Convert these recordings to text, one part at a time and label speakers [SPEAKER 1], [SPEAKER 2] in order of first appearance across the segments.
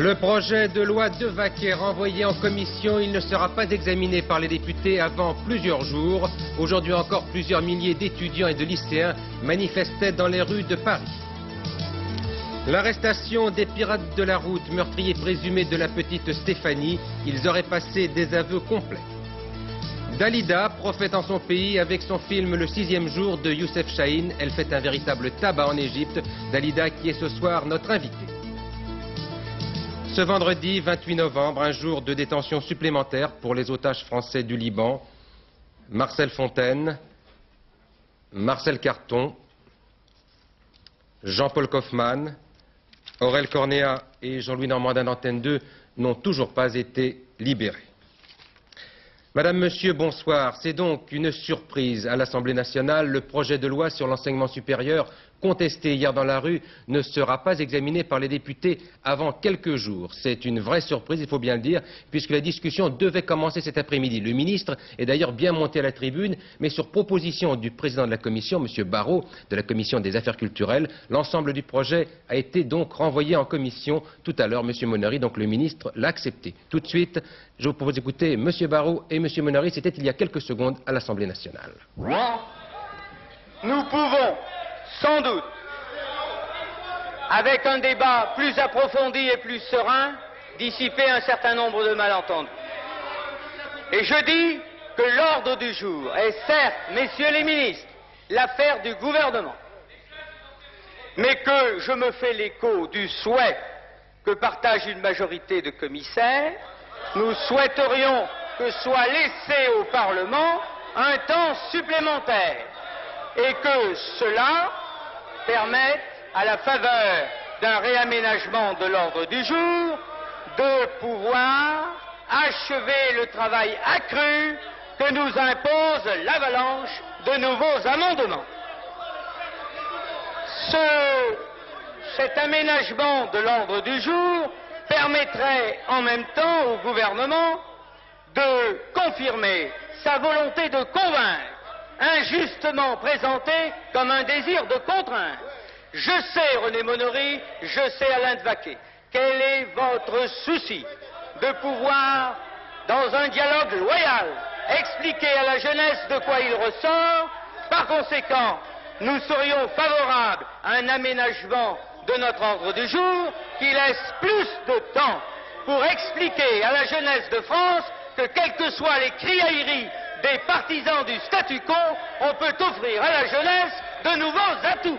[SPEAKER 1] Le projet de loi Devaquet renvoyé en commission, il ne sera pas examiné par les députés avant plusieurs jours. Aujourd'hui encore, plusieurs milliers d'étudiants et de lycéens manifestaient dans les rues de Paris. L'arrestation des pirates de la route, meurtriers présumés de la petite Stéphanie, ils auraient passé des aveux complets. Dalida, prophète en son pays, avec son film Le 6e jour de Youssef Chahine, elle fait un véritable tabac en Égypte. Dalida qui est ce soir notre invitée. Ce vendredi 28 novembre, un jour de détention supplémentaire pour les otages français du Liban. Marcel Fontaine, Marcel Carton, Jean-Paul Kaufmann, Aurel Cornéa et Jean-Louis Normandin d'Antenne 2 n'ont toujours pas été libérés. Madame, Monsieur, bonsoir. C'est donc une surprise à l'Assemblée nationale. Le projet de loi sur l'enseignement supérieur, contesté hier dans la rue, ne sera pas examiné par les députés avant quelques jours. C'est une vraie surprise, il faut bien le dire, puisque la discussion devait commencer cet après-midi. Le ministre est d'ailleurs bien monté à la tribune, mais sur proposition du président de la commission, Monsieur Barrot, de la commission des affaires culturelles, l'ensemble du projet a été donc renvoyé en commission. Tout à l'heure, Monsieur Monery, donc le ministre, l'a accepté. Tout de suite, je vous propose d'écouter Monsieur Barrot et Monsieur Monery. C'était il y a quelques secondes à l'Assemblée nationale.
[SPEAKER 2] Nous pouvons, sans doute, avec un débat plus approfondi et plus serein, dissiper un certain nombre de malentendus. Et je dis que l'ordre du jour est certes, messieurs les ministres, l'affaire du gouvernement, mais que je me fais l'écho du souhait que partage une majorité de commissaires. Nous souhaiterions que soit laissé au Parlement un temps supplémentaire et que cela permette, à la faveur d'un réaménagement de l'ordre du jour, de pouvoir achever le travail accru que nous impose l'avalanche de nouveaux amendements. Cet aménagement de l'ordre du jour permettrait en même temps au gouvernement de confirmer sa volonté de convaincre, injustement présentée comme un désir de contraindre. Je sais, René Monery, je sais, Alain Devaquet, quel est votre souci de pouvoir, dans un dialogue loyal, expliquer à la jeunesse de quoi il ressort. Par conséquent, nous serions favorables à un aménagement de notre ordre du jour qui laisse plus de temps pour expliquer à la jeunesse de France que, quelles que soient les criailleries des partisans du statu quo, on peut offrir à la jeunesse de nouveaux atouts.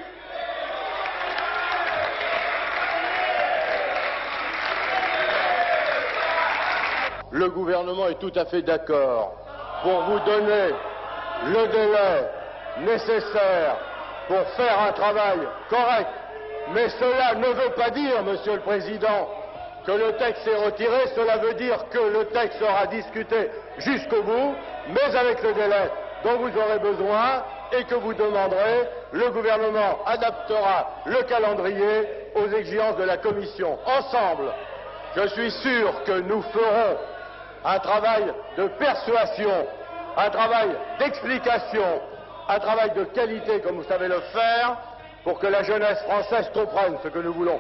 [SPEAKER 3] Le gouvernement est tout à fait d'accord pour vous donner le délai nécessaire pour faire un travail correct. Mais cela ne veut pas dire, Monsieur le Président, que le texte est retiré. Cela veut dire que le texte sera discuté jusqu'au bout, mais avec le délai dont vous aurez besoin et que vous demanderez. Le gouvernement adaptera le calendrier aux exigences de la Commission. Ensemble, je suis sûr que nous ferons un travail de persuasion, un travail d'explication, un travail de qualité comme vous savez le faire, pour que la jeunesse française comprenne ce que nous voulons.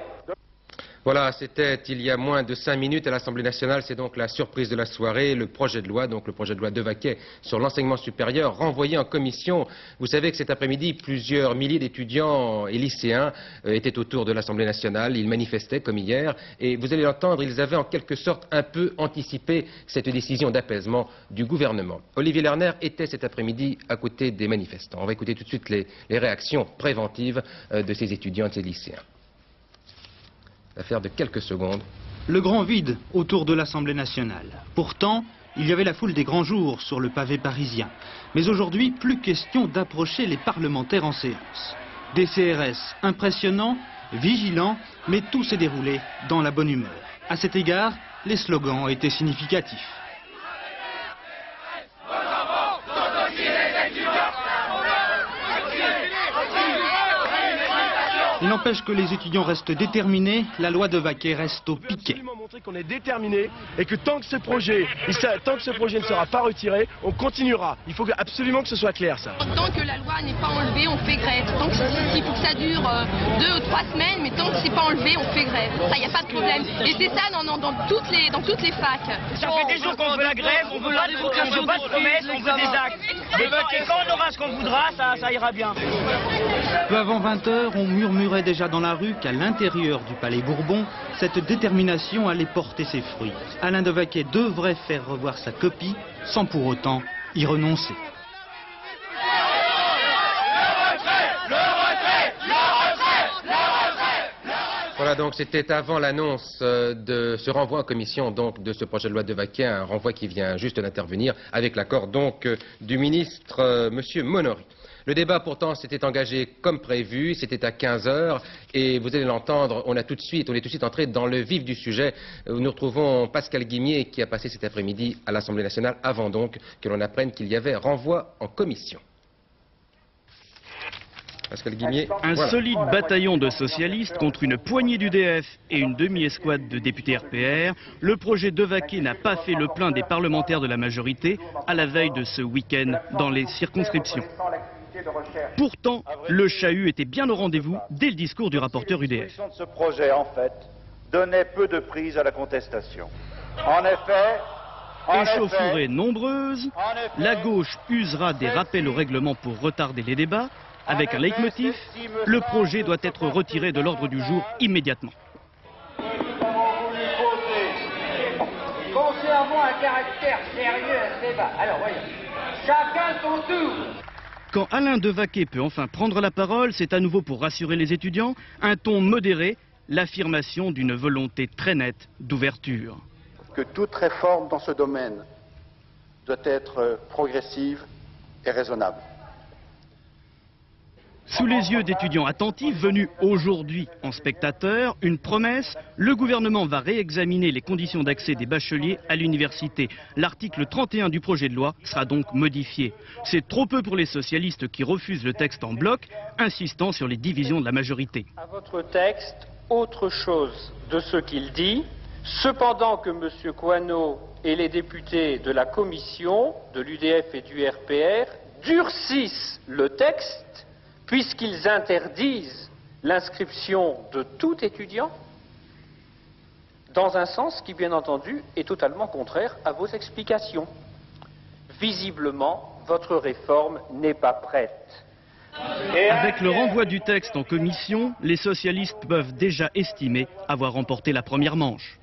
[SPEAKER 1] Voilà, c'était il y a moins de 5 minutes à l'Assemblée nationale. C'est donc la surprise de la soirée, le projet de loi, donc le projet de loi Devaquet sur l'enseignement supérieur, renvoyé en commission. Vous savez que cet après-midi, plusieurs milliers d'étudiants et lycéens étaient autour de l'Assemblée nationale. Ils manifestaient comme hier. Et vous allez l'entendre, ils avaient en quelque sorte un peu anticipé cette décision d'apaisement du gouvernement. Olivier Lerner était cet après-midi à côté des manifestants. On va écouter tout de suite les réactions préventives de ces étudiants et de ces lycéens. L'affaire de quelques secondes.
[SPEAKER 4] Le grand vide autour de l'Assemblée nationale. Pourtant, il y avait la foule des grands jours sur le pavé parisien. Mais aujourd'hui, plus question d'approcher les parlementaires en séance. Des CRS impressionnants, vigilants, mais tout s'est déroulé dans la bonne humeur. À cet égard, les slogans étaient significatifs. Il n'empêche que les étudiants restent déterminés, la loi de Vaquet reste au piquet.
[SPEAKER 5] On veut absolument montrer qu'on est déterminé et que tant que ce projet ne sera pas retiré, on continuera. Il faut absolument que ce soit clair, ça.
[SPEAKER 6] Tant que la loi n'est pas enlevée, on fait grève. Tant qu'il faut que ça dure 2 ou 3 semaines, mais tant que c'est pas enlevé, on fait grève. Ça, il n'y a pas de problème. Et c'est ça dans toutes les facs.
[SPEAKER 7] Ça fait des jours qu'on veut la grève, on veut la révocation, on veut pas de promesses, on veut des actes. Et quand on aura ce qu'on voudra, ça ira bien.
[SPEAKER 4] Peu avant 20 h, on murmurait déjà dans la rue qu'à l'intérieur du Palais Bourbon, cette détermination allait porter ses fruits. Alain de Vaquet devrait faire revoir sa copie, sans pour autant y renoncer.
[SPEAKER 1] Voilà, donc c'était avant l'annonce de ce renvoi en commission donc de ce projet de loi de Vaquet, un renvoi qui vient juste d'intervenir avec l'accord donc du ministre Monsieur Monory. Le débat pourtant s'était engagé comme prévu, c'était à 15 h et vous allez l'entendre, on est tout de suite entré dans le vif du sujet. Nous retrouvons Pascal Guimier qui a passé cet après-midi à l'Assemblée nationale avant donc que l'on apprenne qu'il y avait renvoi en commission. Pascal Guimier,
[SPEAKER 8] un
[SPEAKER 1] voilà.
[SPEAKER 8] solide bataillon de socialistes contre une poignée d'UDF et une demi-escouade de députés RPR, le projet de Vaquet n'a pas fait le plein des parlementaires de la majorité à la veille de ce week-end dans les circonscriptions. Pourtant, le chahut était bien au rendez-vous dès le discours du rapporteur UDF.
[SPEAKER 9] Ce projet, en fait, donnait peu de prise à la contestation. En effet,
[SPEAKER 8] échauffourées nombreuses, la gauche usera des rappels au règlement pour retarder les débats. Avec un leitmotiv, le projet doit être retiré de l'ordre du jour immédiatement.
[SPEAKER 2] Conservons un caractère sérieux à ce débat. Alors voyons, chacun son tour.
[SPEAKER 8] Quand Alain de Vaquet peut enfin prendre la parole, c'est à nouveau pour rassurer les étudiants, un ton modéré, l'affirmation d'une volonté très nette d'ouverture.
[SPEAKER 3] Que toute réforme dans ce domaine doit être progressive et raisonnable.
[SPEAKER 8] Sous les yeux d'étudiants attentifs venus aujourd'hui en spectateurs, une promesse, le gouvernement va réexaminer les conditions d'accès des bacheliers à l'université. L'article 31 du projet de loi sera donc modifié. C'est trop peu pour les socialistes qui refusent le texte en bloc, insistant sur les divisions de la majorité.
[SPEAKER 2] À votre texte, autre chose de ce qu'il dit, cependant que M. Coineau et les députés de la commission, de l'UDF et du RPR, durcissent le texte, puisqu'ils interdisent l'inscription de tout étudiant dans un sens qui, bien entendu, est totalement contraire à vos explications. Visiblement, votre réforme n'est pas prête.
[SPEAKER 8] Avec le renvoi du texte en commission, les socialistes peuvent déjà estimer avoir remporté la première manche.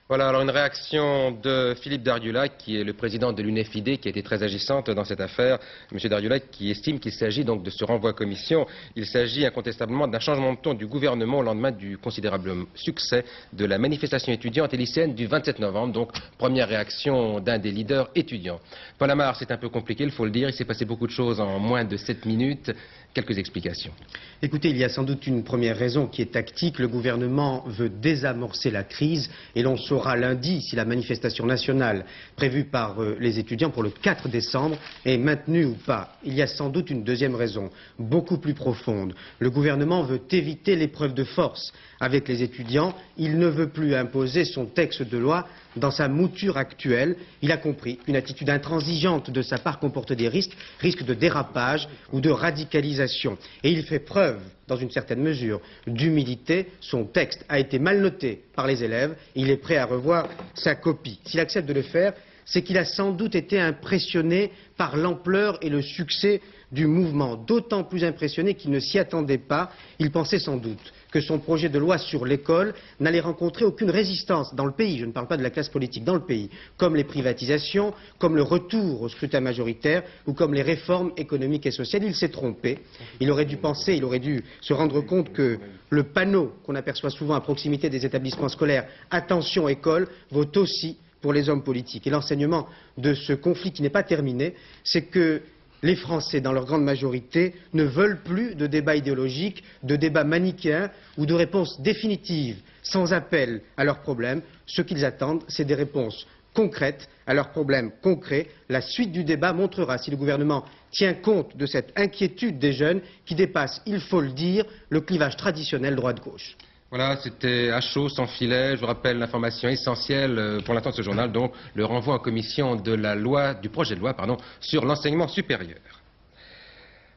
[SPEAKER 1] Voilà, alors une réaction de Philippe Dariulac, qui est le président de l'UNEFID, qui a été très agissante dans cette affaire. Monsieur Dariulac qui estime qu'il s'agit donc de ce renvoi à commission. Il s'agit incontestablement d'un changement de ton du gouvernement au lendemain du considérable succès de la manifestation étudiante et lycéenne du 27 novembre. Donc, première réaction d'un des leaders étudiants. Paul Amar, c'est un peu compliqué, il faut le dire. Il s'est passé beaucoup de choses en moins de 7 minutes. Quelques explications.
[SPEAKER 10] Écoutez, il y a sans doute une première raison qui est tactique. Le gouvernement veut désamorcer la crise et l'on saura lundi si la manifestation nationale prévue par les étudiants pour le 4 décembre est maintenue ou pas. Il y a sans doute une deuxième raison, beaucoup plus profonde. Le gouvernement veut éviter l'épreuve de force avec les étudiants. Il ne veut plus imposer son texte de loi dans sa mouture actuelle. Il a compris qu'une attitude intransigeante de sa part comporte des risques de dérapage ou de radicalisation. Et il fait preuve, dans une certaine mesure, d'humilité. Son texte a été mal noté par les élèves. Il est prêt à revoir sa copie. S'il accepte de le faire, c'est qu'il a sans doute été impressionné par l'ampleur et le succès du mouvement, d'autant plus impressionné qu'il ne s'y attendait pas. Il pensait sans doute que son projet de loi sur l'école n'allait rencontrer aucune résistance dans le pays, je ne parle pas de la classe politique, dans le pays, comme les privatisations, comme le retour au scrutin majoritaire ou comme les réformes économiques et sociales. Il s'est trompé. Il aurait dû penser, il aurait dû se rendre compte que le panneau qu'on aperçoit souvent à proximité des établissements scolaires, attention école, vaut aussi pour les hommes politiques. Et l'enseignement de ce conflit qui n'est pas terminé, c'est que les Français, dans leur grande majorité, ne veulent plus de débats idéologiques, de débats manichéens ou de réponses définitives, sans appel à leurs problèmes. Ce qu'ils attendent, c'est des réponses concrètes à leurs problèmes concrets. La suite du débat montrera si le gouvernement tient compte de cette inquiétude des jeunes qui dépasse, il faut le dire, le clivage traditionnel droite-gauche.
[SPEAKER 1] Voilà, c'était à chaud, sans filet. Je vous rappelle l'information essentielle pour l'instant de ce journal, donc le renvoi en commission du projet de loi sur l'enseignement supérieur.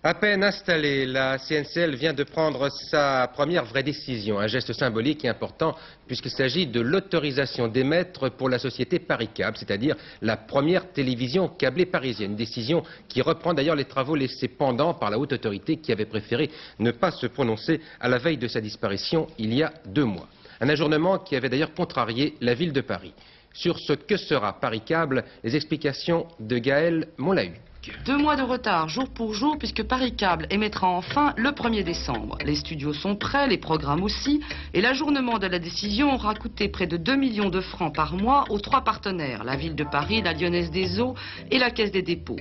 [SPEAKER 1] À peine installée, la CNCL vient de prendre sa première vraie décision, un geste symbolique et important puisqu'il s'agit de l'autorisation d'émettre pour la société Paris Câble, c'est-à-dire la première télévision câblée parisienne. Une décision qui reprend d'ailleurs les travaux laissés pendants par la haute autorité qui avait préféré ne pas se prononcer à la veille de sa disparition il y a 2 mois. Un ajournement qui avait d'ailleurs contrarié la ville de Paris. Sur ce que sera Paris Câble, les explications de Gaël Monlahuc.
[SPEAKER 11] 2 mois de retard, jour pour jour, puisque Paris Câble émettra enfin le 1er décembre. Les studios sont prêts, les programmes aussi, et l'ajournement de la décision aura coûté près de 2 millions de francs par mois aux 3 partenaires, la ville de Paris, la Lyonnaise des Eaux et la Caisse des dépôts.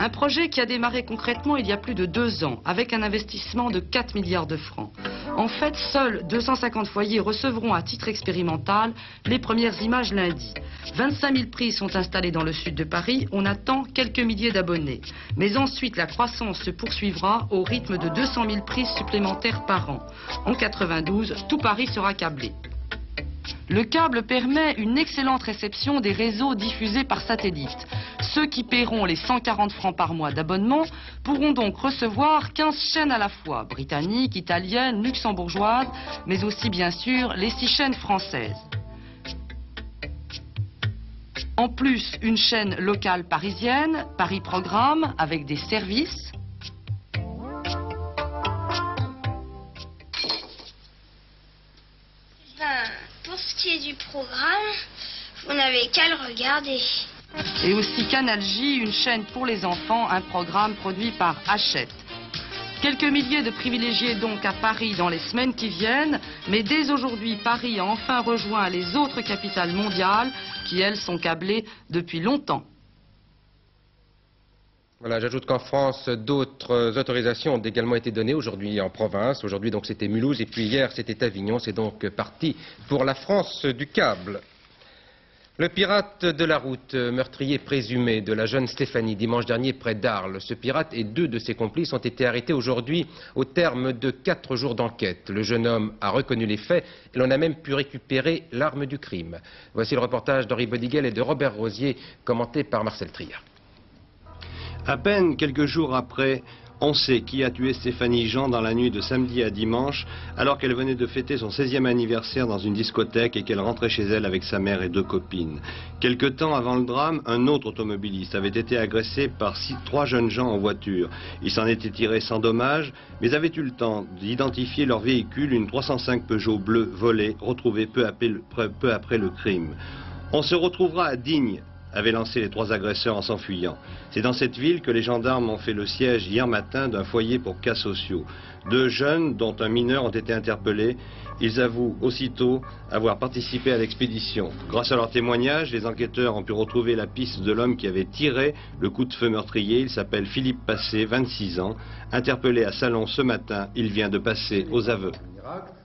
[SPEAKER 11] Un projet qui a démarré concrètement il y a plus de 2 ans, avec un investissement de 4 milliards de francs. En fait, seuls 250 foyers recevront à titre expérimental les premières images lundi. 25 000 prises sont installées dans le sud de Paris, on attend quelques milliers d'abonnés. Mais ensuite, la croissance se poursuivra au rythme de 200 000 prises supplémentaires par an. En 92, tout Paris sera câblé. Le câble permet une excellente réception des réseaux diffusés par satellite. Ceux qui paieront les 140 francs par mois d'abonnement pourront donc recevoir 15 chaînes à la fois, britanniques, italiennes, luxembourgeoises, mais aussi bien sûr les 6 chaînes françaises. En plus, une chaîne locale parisienne, Paris Programme, avec des services.
[SPEAKER 12] Pour ce qui est du programme, vous n'avez qu'à le regarder.
[SPEAKER 11] Et aussi Canal J, une chaîne pour les enfants, un programme produit par Hachette. Quelques milliers de privilégiés donc à Paris dans les semaines qui viennent, mais dès aujourd'hui, Paris a enfin rejoint les autres capitales mondiales qui, elles, sont câblées depuis longtemps.
[SPEAKER 1] Voilà, j'ajoute qu'en France, d'autres autorisations ont également été données aujourd'hui en province. Aujourd'hui, donc, c'était Mulhouse et puis hier, c'était Avignon. C'est donc parti pour la France du câble. Le pirate de la route, meurtrier présumé de la jeune Stéphanie, dimanche dernier près d'Arles. Ce pirate et 2 de ses complices ont été arrêtés aujourd'hui au terme de 4 jours d'enquête. Le jeune homme a reconnu les faits et l'on a même pu récupérer l'arme du crime. Voici le reportage d'Henri Bodiguel et de Robert Rosier, commenté par Marcel Trier.
[SPEAKER 13] À peine quelques jours après, on sait qui a tué Stéphanie Jean dans la nuit de samedi à dimanche, alors qu'elle venait de fêter son 16e anniversaire dans une discothèque et qu'elle rentrait chez elle avec sa mère et 2 copines. Quelque temps avant le drame, un autre automobiliste avait été agressé par 3 jeunes gens en voiture. Il s'en était tiré sans dommage, mais avait eu le temps d'identifier leur véhicule, une 305 Peugeot bleue volée, retrouvée peu après le crime. On se retrouvera à Digne, avaient lancé les 3 agresseurs en s'enfuyant. C'est dans cette ville que les gendarmes ont fait le siège hier matin d'un foyer pour cas sociaux. 2 jeunes, dont un mineur, ont été interpellés. Ils avouent aussitôt avoir participé à l'expédition. Grâce à leur témoignage, les enquêteurs ont pu retrouver la piste de l'homme qui avait tiré le coup de feu meurtrier. Il s'appelle Philippe Passé, 26 ans. Interpellé à Salon ce matin, il vient de passer aux aveux.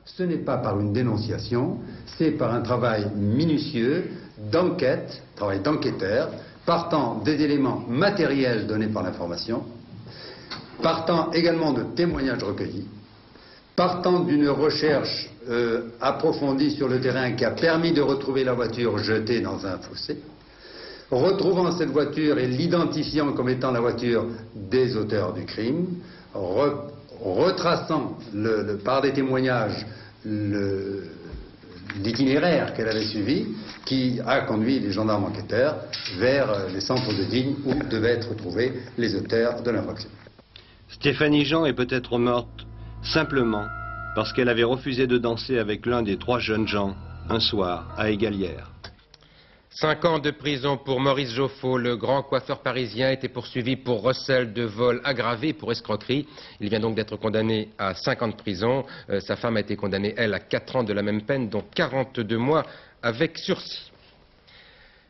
[SPEAKER 14] Ce n'est pas par une dénonciation, c'est par un travail minutieux d'enquête, travail d'enquêteur, partant des éléments matériels donnés par l'information, partant également de témoignages recueillis, partant d'une recherche approfondie sur le terrain qui a permis de retrouver la voiture jetée dans un fossé, retrouvant cette voiture et l'identifiant comme étant la voiture des auteurs du crime, retraçant par des témoignages l'itinéraire qu'elle avait suivi, qui a conduit les gendarmes enquêteurs vers les centres de Digne où devaient être trouvés les auteurs de l'infraction.
[SPEAKER 13] Stéphanie Jean est peut-être morte simplement parce qu'elle avait refusé de danser avec l'un des 3 jeunes gens un soir à Égalières.
[SPEAKER 1] 5 ans de prison pour Maurice Joffo, le grand coiffeur parisien, était poursuivi pour recel de vol aggravé pour escroquerie. Il vient donc d'être condamné à 5 ans de prison. Sa femme a été condamnée, elle, à 4 ans de la même peine, dont 42 mois avec sursis.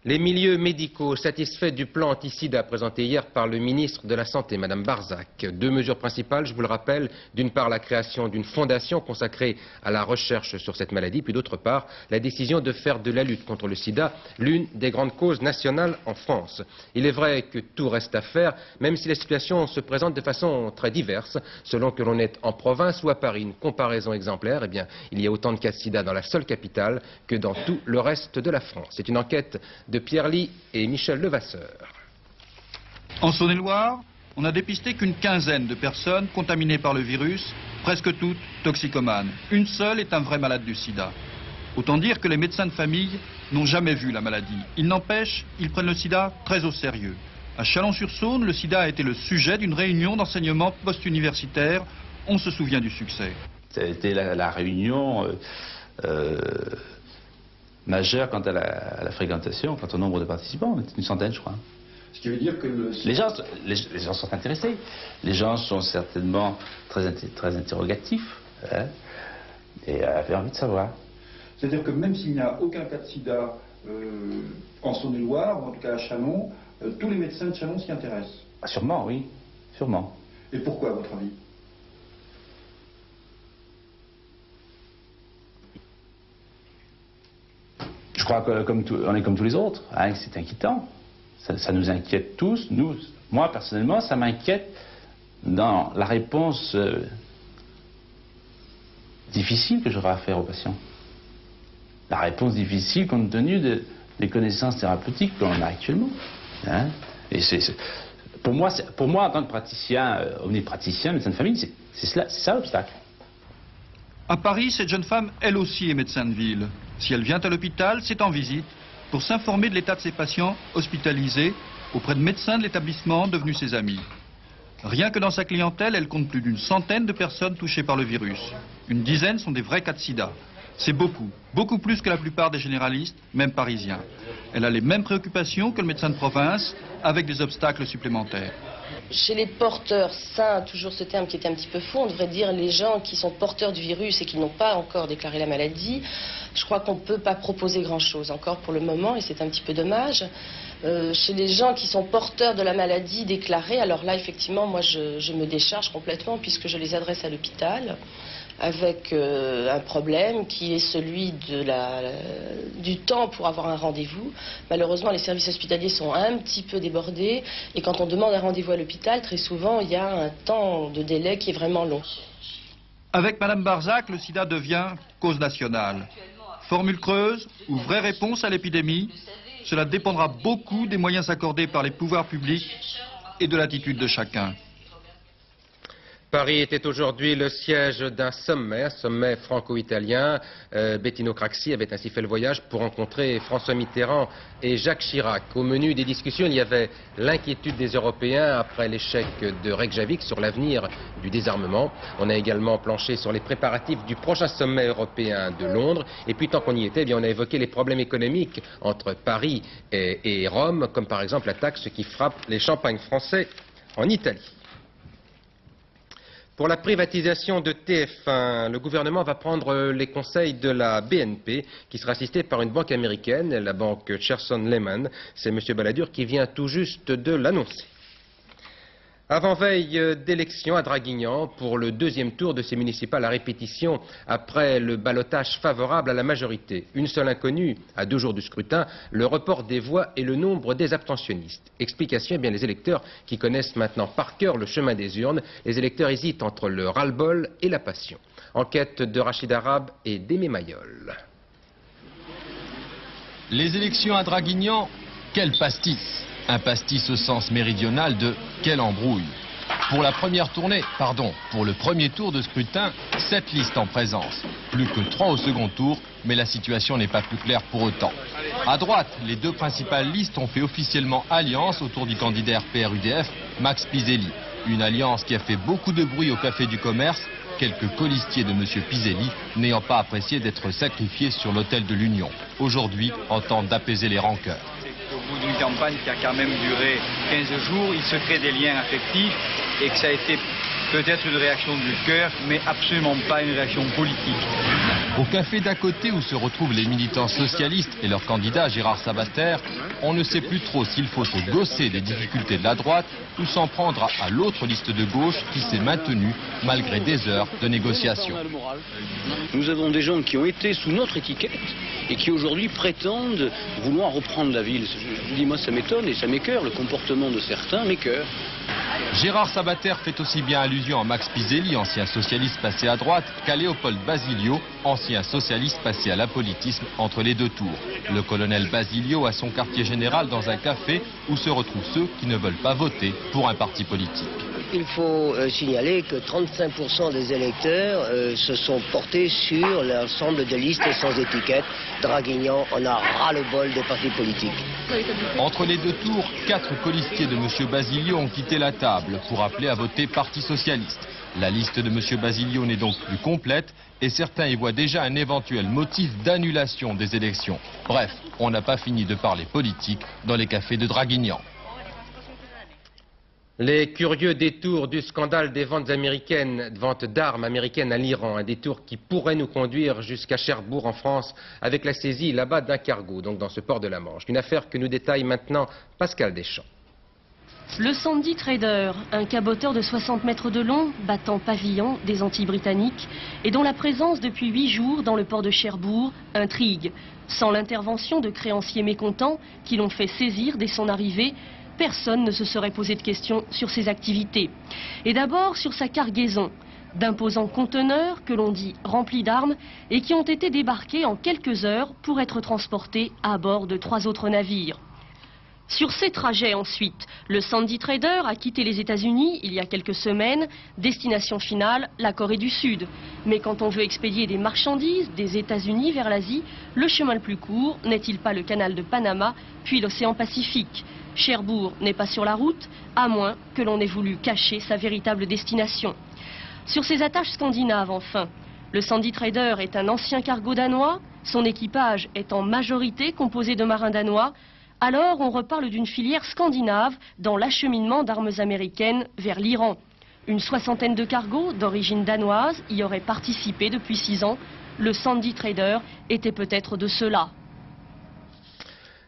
[SPEAKER 1] Les milieux médicaux satisfaits du plan anti-sida présenté hier par le ministre de la Santé, Mme Barzac. Deux mesures principales, je vous le rappelle. D'une part, la création d'une fondation consacrée à la recherche sur cette maladie, puis d'autre part, la décision de faire de la lutte contre le sida l'une des grandes causes nationales en France. Il est vrai que tout reste à faire, même si la situation se présente de façon très diverse, selon que l'on est en province ou à Paris. Une comparaison exemplaire, eh bien, il y a autant de cas de sida dans la seule capitale que dans tout le reste de la France. C'est une enquête de Pierre Ly et Michel Levasseur.
[SPEAKER 15] En Saône-et-Loire, on n'a dépisté qu'une quinzaine de personnes contaminées par le virus, presque toutes toxicomanes. Une seule est un vrai malade du sida. Autant dire que les médecins de famille n'ont jamais vu la maladie. Il n'empêche, ils prennent le sida très au sérieux. À Chalon-sur-Saône, le sida a été le sujet d'une réunion d'enseignement post-universitaire. On se souvient du succès.
[SPEAKER 16] C'était la réunion majeure quant à la fréquentation, quant au nombre de participants, une centaine je crois.
[SPEAKER 17] Ce qui veut dire que
[SPEAKER 16] les gens sont intéressés, les gens sont certainement très interrogatifs hein, et avaient envie de savoir.
[SPEAKER 17] C'est-à-dire que même s'il n'y a aucun cas de sida en Saône-et-Loire, ou en tout cas à Chalon, tous les médecins de Chalon s'y intéressent.
[SPEAKER 16] Ah, sûrement, oui, sûrement.
[SPEAKER 17] Et pourquoi, à votre avis?
[SPEAKER 16] Je crois qu'on est comme tous les autres, hein, c'est inquiétant. Ça nous inquiète tous. Moi, personnellement, ça m'inquiète dans la réponse difficile que j'aurai à faire aux patients. La réponse difficile compte tenu des connaissances thérapeutiques qu'on a actuellement. Hein. Et pour moi, en tant que praticien, omnipraticien, médecin de famille, c'est ça l'obstacle.
[SPEAKER 15] À Paris, cette jeune femme, elle aussi, est médecin de ville. Si elle vient à l'hôpital, c'est en visite pour s'informer de l'état de ses patients hospitalisés auprès de médecins de l'établissement devenus ses amis. Rien que dans sa clientèle, elle compte plus d'une centaine de personnes touchées par le virus. Une dizaine sont des vrais cas de sida. C'est beaucoup, beaucoup plus que la plupart des généralistes, même parisiens. Elle a les mêmes préoccupations que le médecin de province, avec des obstacles supplémentaires.
[SPEAKER 18] Chez les porteurs sains, toujours ce terme qui était un petit peu faux, on devrait dire les gens qui sont porteurs du virus et qui n'ont pas encore déclaré la maladie. Je crois qu'on ne peut pas proposer grand-chose encore pour le moment et c'est un petit peu dommage. Chez les gens qui sont porteurs de la maladie déclarée, alors là effectivement moi je me décharge complètement puisque je les adresse à l'hôpital avec un problème qui est celui du temps pour avoir un rendez-vous. Malheureusement, les services hospitaliers sont un petit peu débordés et quand on demande un rendez-vous à l'hôpital, très souvent, il y a un temps de délai qui est vraiment long.
[SPEAKER 15] Avec Mme Barzac, le sida devient cause nationale. Formule creuse ou vraie réponse à l'épidémie, cela dépendra beaucoup des moyens accordés par les pouvoirs publics et de l'attitude de chacun.
[SPEAKER 1] Paris était aujourd'hui le siège d'un sommet franco-italien. Bettino Craxi avait ainsi fait le voyage pour rencontrer François Mitterrand et Jacques Chirac. Au menu des discussions, il y avait l'inquiétude des Européens après l'échec de Reykjavik sur l'avenir du désarmement. On a également planché sur les préparatifs du prochain sommet européen de Londres. Et puis tant qu'on y était, eh bien, on a évoqué les problèmes économiques entre Paris et Rome, comme par exemple la taxe qui frappe les champagnes français en Italie. Pour la privatisation de TF1, le gouvernement va prendre les conseils de la BNP, qui sera assistée par une banque américaine, la banque Shearson Lehman. C'est M. Balladur qui vient tout juste de l'annoncer. Avant-veille d'élection à Draguignan pour le deuxième tour de ces municipales à répétition après le ballottage favorable à la majorité. Une seule inconnue à 2 jours du scrutin, le report des voix et le nombre des abstentionnistes. Explication, eh bien les électeurs qui connaissent maintenant par cœur le chemin des urnes, les électeurs hésitent entre le ras-le-bol et la passion. Enquête de Rachid Arabe et d'Aimé Mayol.
[SPEAKER 19] Les élections à Draguignan, quel pastis! Un pastis au sens méridional de « quelle embrouille ». Pour le premier tour de scrutin, 7 listes en présence. Plus que 3 au second tour, mais la situation n'est pas plus claire pour autant. À droite, les 2 principales listes ont fait officiellement alliance autour du candidat RPR-UDF, Max Piselli. Une alliance qui a fait beaucoup de bruit au Café du Commerce, quelques colistiers de M. Piselli n'ayant pas apprécié d'être sacrifiés sur l'autel de l'Union. Aujourd'hui, en tente d'apaiser les rancœurs.
[SPEAKER 20] Au bout d'une campagne qui a quand même duré 15 jours, il se crée des liens affectifs et que ça a été peut-être une réaction du cœur, mais absolument pas une réaction politique.
[SPEAKER 19] Au café d'à côté où se retrouvent les militants socialistes et leur candidat Gérard Sabater, on ne sait plus trop s'il faut se gausser des difficultés de la droite ou s'en prendre à l'autre liste de gauche qui s'est maintenue malgré des heures de négociations.
[SPEAKER 21] Nous avons des gens qui ont été sous notre étiquette et qui aujourd'hui prétendent vouloir reprendre la ville. Je dis, moi ça m'étonne et ça m'écœure, le comportement de certains m'écœure.
[SPEAKER 19] Gérard Sabater fait aussi bien allusion à Max Piselli, ancien socialiste passé à droite, qu'à Léopold Basilio, ancien socialiste passé à l'apolitisme entre les deux tours. Le colonel Basilio a son quartier général dans un café où se retrouvent ceux qui ne veulent pas voter pour un parti politique.
[SPEAKER 22] Il faut signaler que 35% des électeurs se sont portés sur l'ensemble de listes sans étiquette. Draguignan en a ras-le-bol des partis politiques.
[SPEAKER 19] Entre les deux tours, 4 colistiers de M. Basilio ont quitté la table pour appeler à voter Parti Socialiste. La liste de M. Basilio n'est donc plus complète et certains y voient déjà un éventuel motif d'annulation des élections. Bref, on n'a pas fini de parler politique dans les cafés de Draguignan.
[SPEAKER 1] Les curieux détours du scandale des ventes d'armes américaines à l'Iran, un détour qui pourrait nous conduire jusqu'à Cherbourg en France avec la saisie là-bas d'un cargo, donc dans ce port de la Manche. Une affaire que nous détaille maintenant Pascal Deschamps.
[SPEAKER 23] Le Sandy Trader, un caboteur de 60 mètres de long, battant pavillon des Antilles britanniques et dont la présence depuis 8 jours dans le port de Cherbourg intrigue. Sans l'intervention de créanciers mécontents qui l'ont fait saisir dès son arrivée, personne ne se serait posé de questions sur ses activités. Et d'abord sur sa cargaison, d'imposants conteneurs que l'on dit remplis d'armes et qui ont été débarqués en quelques heures pour être transportés à bord de 3 autres navires. Sur ces trajets ensuite, le Sandy Trader a quitté les États-Unis il y a quelques semaines, destination finale, la Corée du Sud. Mais quand on veut expédier des marchandises des États-Unis vers l'Asie, le chemin le plus court n'est-il pas le canal de Panama, puis l'océan Pacifique? Cherbourg n'est pas sur la route, à moins que l'on ait voulu cacher sa véritable destination. Sur ces attaches scandinaves, enfin, le Sandy Trader est un ancien cargo danois, son équipage est en majorité composé de marins danois, alors on reparle d'une filière scandinave dans l'acheminement d'armes américaines vers l'Iran. Une 60aine de cargos d'origine danoise y auraient participé depuis 6 ans. Le Sandy Trader était peut-être de ceux-là.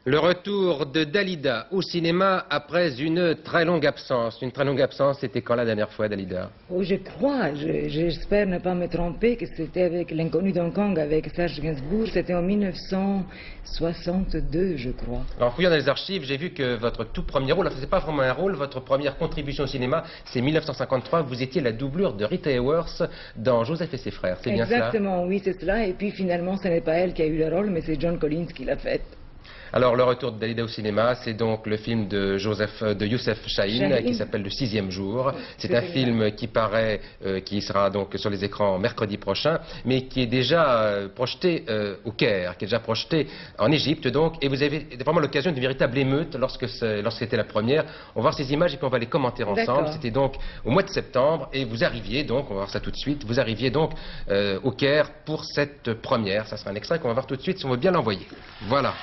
[SPEAKER 1] Le retour de Dalida au cinéma après une très longue absence. Une très longue absence, c'était quand la dernière fois, Dalida?
[SPEAKER 24] Oh, je crois, j'espère ne pas me tromper, que c'était avec L'inconnu d'Hong Kong, avec Serge Gainsbourg, c'était en 1962, je crois.
[SPEAKER 1] En fouillant dans les archives, j'ai vu que votre tout premier rôle, c'est pas vraiment un rôle, votre première contribution au cinéma, c'est 1953, vous étiez la doublure de Rita Hayworth dans Joseph et ses frères, c'est bien cela?
[SPEAKER 24] Exactement, oui, c'est cela, et puis finalement, ce n'est pas elle qui a eu le rôle, mais c'est John Collins qui l'a fait.
[SPEAKER 1] Alors, le retour de Dalida au cinéma, c'est donc le film de Youssef Chahine qui s'appelle Le 6e jour. C'est un film qui paraît, qui sera donc sur les écrans mercredi prochain, mais qui est déjà projeté au Caire, qui est déjà projeté en Égypte, donc, et vous avez vraiment l'occasion d'une véritable émeute lorsque c'était la première. On va voir ces images et puis on va les commenter ensemble. C'était donc au mois de septembre et vous arriviez donc, on va voir ça tout de suite, vous arriviez donc au Caire pour cette première. Ça sera un extrait qu'on va voir tout de suite si on veut bien l'envoyer. Voilà.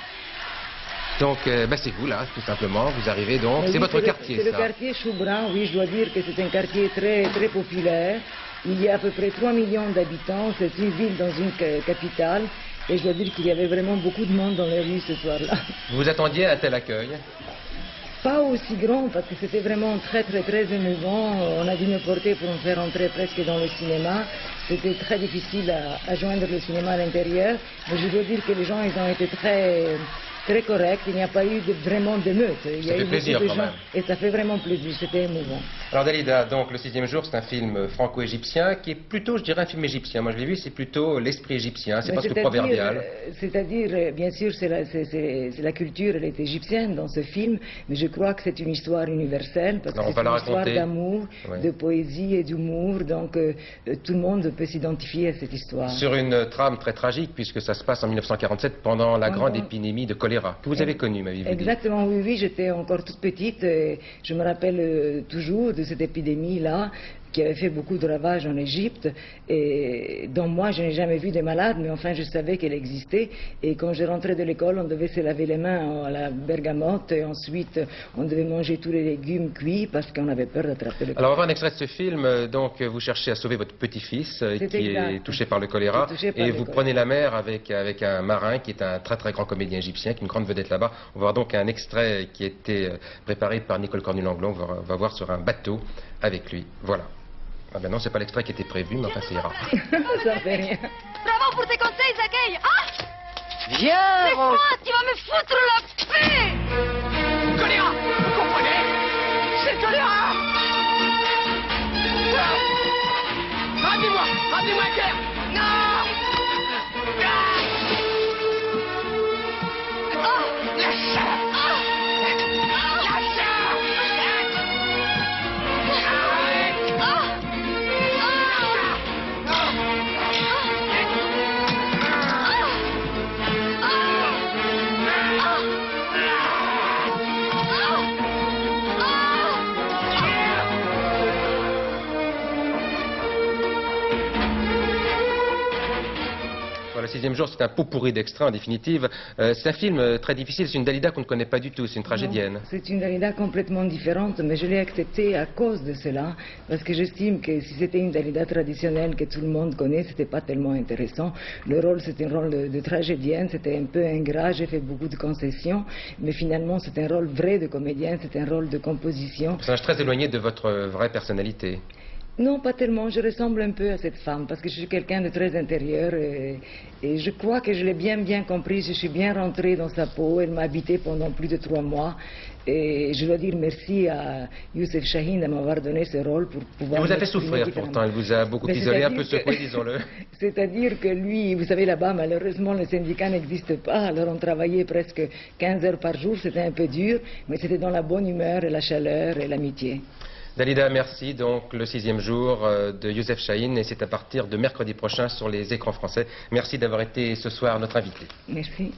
[SPEAKER 1] Donc, c'est vous là, tout simplement, vous arrivez donc, c'est votre quartier, ça?
[SPEAKER 24] C'est le quartier Choubran, oui, je dois dire que c'est un quartier très, très populaire. Il y a à peu près 3 millions d'habitants, c'est une ville dans une capitale, et je dois dire qu'il y avait vraiment beaucoup de monde dans les rues ce soir-là.
[SPEAKER 1] Vous vous attendiez à un tel accueil?
[SPEAKER 24] Pas aussi grand, parce que c'était vraiment très, très, très émouvant. On a dû me porter pour me faire entrer presque dans le cinéma. C'était très difficile à joindre le cinéma à l'intérieur, mais je dois dire que les gens, ils ont été très correct, il n'y a pas eu vraiment d'émeute.
[SPEAKER 1] Ça fait plaisir quand même.
[SPEAKER 24] Et ça fait vraiment plaisir, c'était émouvant.
[SPEAKER 1] Alors Dalida, donc Le 6e jour, c'est un film franco-égyptien qui est plutôt, je dirais, un film égyptien. Moi je l'ai vu, c'est plutôt l'esprit égyptien, c'est presque proverbial.
[SPEAKER 24] C'est-à-dire, bien sûr, c'est la culture, elle est égyptienne dans ce film, mais je crois que c'est une histoire universelle, parce que c'est une histoire d'amour, de poésie et d'humour, donc tout le monde peut s'identifier à cette histoire.
[SPEAKER 1] Sur une trame très tragique, puisque ça se passe en 1947, pendant la grande épidémie de choléra choléra, que vous avez connu, m'avez-vous dit.
[SPEAKER 24] Exactement, oui, oui, j'étais encore toute petite. Et je me rappelle toujours de cette épidémie-là qui avait fait beaucoup de ravages en Égypte. Et dont moi, je n'ai jamais vu des malades, mais enfin, je savais qu'elle existait. Et quand je rentrais de l'école, on devait se laver les mains à la bergamote. Et ensuite, on devait manger tous les légumes cuits parce qu'on avait peur d'attraper le choléra.
[SPEAKER 1] Alors, on va voir un extrait de ce film. Donc, vous cherchez à sauver votre petit-fils qui est touché par le choléra. Et vous prenez la mer avec un marin qui est un très très grand comédien égyptien, qui est une grande vedette là-bas. On va voir donc un extrait qui a été préparé par Nicole Cornu-Langlon. On va voir sur un bateau avec lui. Voilà. Ah ben non, c'est pas l'extrait qui était prévu, mais enfin ça ira.
[SPEAKER 24] Ça fait rien.
[SPEAKER 4] Bravo pour tes conseils, Zachary. Ah!
[SPEAKER 22] Viens,
[SPEAKER 4] C'est moi, tu vas me foutre la paix!
[SPEAKER 2] Choléra, vous comprenez? C'est le choléra! Rendez-moi clair! Non! Oh! Lâche!
[SPEAKER 1] Le sixième jour, c'est un pot pourri d'extra en définitive. C'est un film très difficile, c'est une Dalida qu'on ne connaît pas du tout, c'est une tragédienne.
[SPEAKER 24] C'est une Dalida complètement différente, mais je l'ai acceptée à cause de cela, parce que j'estime que si c'était une Dalida traditionnelle que tout le monde connaît, c'était pas tellement intéressant. Le rôle, c'était un rôle de tragédienne, c'était un peu ingrat, j'ai fait beaucoup de concessions, mais finalement, c'est un rôle vrai de comédienne, c'est un rôle de composition.
[SPEAKER 1] Un personnage très éloigné de votre vraie personnalité.
[SPEAKER 24] Non, pas tellement. Je ressemble un peu à cette femme parce que je suis quelqu'un de très intérieur et je crois que je l'ai bien compris. Je suis bien rentrée dans sa peau. Elle m'a habité pendant plus de 3 mois et je dois dire merci à Youssef Chahine de m'avoir donné ce rôle pour pouvoir...
[SPEAKER 1] Elle vous a fait souffrir pourtant, elle vous a beaucoup isolé, un peu secoué, disons-le.
[SPEAKER 24] C'est-à-dire que lui, vous savez, là-bas, malheureusement, le syndicat n'existe pas. Alors on travaillait presque 15 heures par jour. C'était un peu dur, mais c'était dans la bonne humeur et la chaleur et l'amitié.
[SPEAKER 1] Dalida, merci. Donc, le sixième jour de Youssef Chahine, et c'est à partir de mercredi prochain sur les écrans français. Merci d'avoir été ce soir notre invité.
[SPEAKER 24] Merci.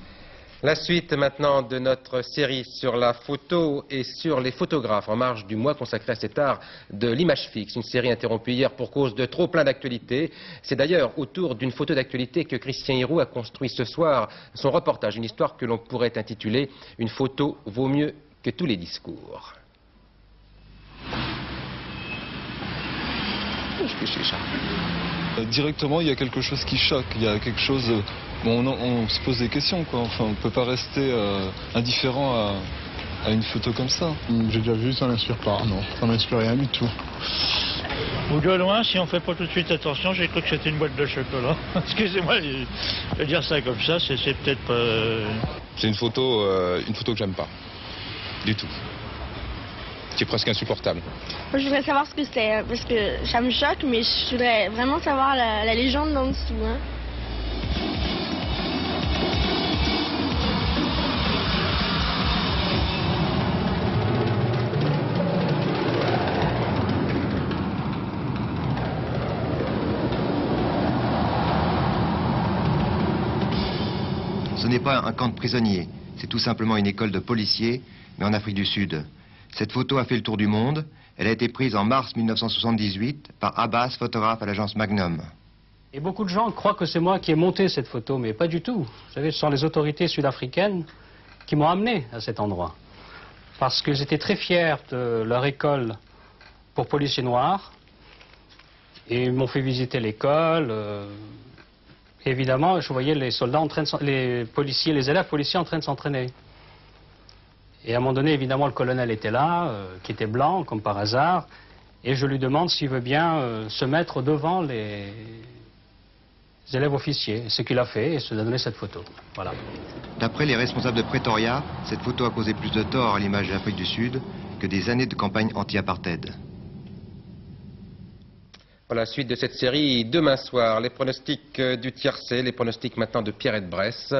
[SPEAKER 1] La suite maintenant de notre série sur la photo et sur les photographes en marge du mois consacré à cet art de l'image fixe. Une série interrompue hier pour cause de trop plein d'actualités. C'est d'ailleurs autour d'une photo d'actualité que Christian Hiroux a construit ce soir son reportage. Une histoire que l'on pourrait intituler « Une photo vaut mieux que tous les discours ».
[SPEAKER 5] Directement, il y a quelque chose qui choque, il y a quelque chose... Bon, on se pose des questions, quoi. Enfin, on ne peut pas rester indifférent à une photo comme ça.
[SPEAKER 6] J'ai déjà vu, ça m'inspire pas, non. Ça m'inspire rien du tout.
[SPEAKER 7] Ou de loin, si on fait pas tout de suite attention, j'ai cru que c'était une boîte de chocolat. Excusez-moi de dire ça comme ça, c'est peut-être pas...
[SPEAKER 25] C'est une photo que j'aime pas, du tout. Qui est presque insupportable.
[SPEAKER 26] Moi, je voudrais savoir ce que c'est, parce que ça me choque, mais je voudrais vraiment savoir la légende en dessous. Hein.
[SPEAKER 27] Ce n'est pas un camp de prisonniers, c'est tout simplement une école de policiers, mais en Afrique du Sud. Cette photo a fait le tour du monde. Elle a été prise en mars 1978 par Abbas, photographe à l'agence Magnum.
[SPEAKER 28] Et beaucoup de gens croient que c'est moi qui ai monté cette photo, mais pas du tout. Vous savez, ce sont les autorités sud-africaines qui m'ont amené à cet endroit. Parce qu'ils étaient très fiers de leur école pour policiers noirs. Et ils m'ont fait visiter l'école. Évidemment, je voyais les soldats en train de les élèves policiers en train de s'entraîner. Et à un moment donné, évidemment, le colonel était là, qui était blanc, comme par hasard, et je lui demande s'il veut bien se mettre devant les élèves officiers. Ce qu'il a fait, et se donner cette photo. Voilà.
[SPEAKER 27] D'après les responsables de Pretoria, cette photo a causé plus de tort à l'image de l'Afrique du Sud que des années de campagne anti-apartheid.
[SPEAKER 1] Voilà, suite de cette série, demain soir, les pronostics du tiercé, les pronostics maintenant de Pierrette Bresse.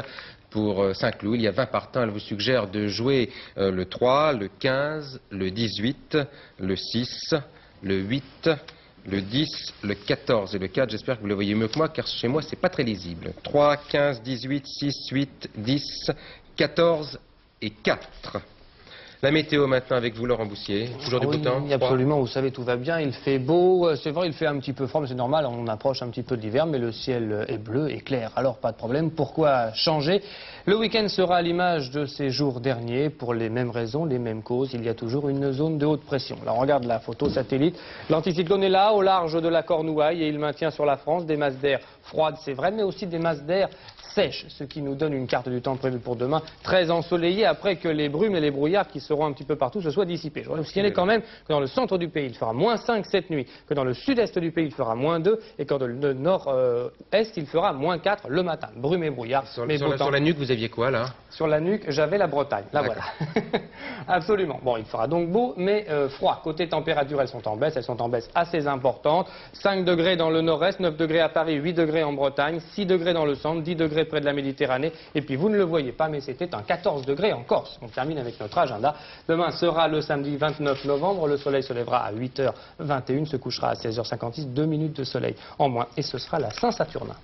[SPEAKER 1] Pour Saint-Cloud, il y a 20 partants. Elle vous suggère de jouer le 3, le 15, le 18, le 6, le 8, le 10, le 14 et le 4. J'espère que vous le voyez mieux que moi, car chez moi, c'est pas très lisible. 3, 15, 18, 6, 8, 10, 14 et 4. La météo maintenant avec vous, Laurent Boussier. Toujours du beau temps?
[SPEAKER 3] Oui, absolument, vous savez, tout va bien, il fait beau, c'est vrai, il fait un petit peu froid, mais c'est normal, on approche un petit peu de l'hiver, mais le ciel est bleu et clair, alors pas de problème. Pourquoi changer? Le week-end sera à l'image de ces jours derniers, pour les mêmes raisons, les mêmes causes, il y a toujours une zone de haute pression. Là, on regarde la photo satellite, l'anticyclone est là, au large de la Cornouaille, et il maintient sur la France des masses d'air froides, c'est vrai, mais aussi des masses d'air sèche, ce qui nous donne une carte du temps prévue pour demain, très ensoleillée, après que les brumes et les brouillards qui seront un petit peu partout se soient dissipés. Je voudrais vous signaler quand même que dans le centre du pays, il fera moins 5 cette nuit, que dans le sud-est du pays, il fera moins 2, et que dans le nord-est, il fera moins 4 le matin. Brume et brouillard.
[SPEAKER 1] Sur la nuque, vous aviez quoi, là?
[SPEAKER 3] Sur la nuque, j'avais la Bretagne. Là, voilà. Absolument. Bon, il fera donc beau, mais froid. Côté température, elles sont en baisse assez importante. 5 degrés dans le nord-est, 9 degrés à Paris, 8 degrés en Bretagne, 6 degrés dans le centre, 10 degrés près de la Méditerranée. Et puis, vous ne le voyez pas, mais c'était un 14 degrés en Corse. On termine avec notre agenda. Demain sera le samedi 29 novembre. Le soleil se lèvera à 8h21, se couchera à 16h56. 2 minutes de soleil en moins. Et ce sera la Saint-Saturnin.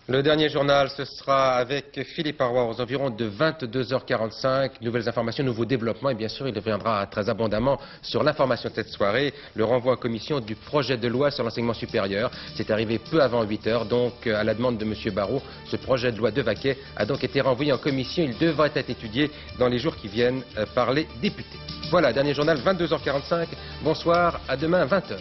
[SPEAKER 1] Le dernier journal, ce sera avec Philippe Arroy aux environs de 22h45. Nouvelles informations, nouveaux développements et bien sûr, il reviendra très abondamment sur l'information de cette soirée. Le renvoi en commission du projet de loi sur l'enseignement supérieur. C'est arrivé peu avant 8h, donc à la demande de M. Barrot. Ce projet de loi de Vaquet a donc été renvoyé en commission. Il devrait être étudié dans les jours qui viennent par les députés. Voilà, dernier journal, 22h45. Bonsoir, à demain 20h.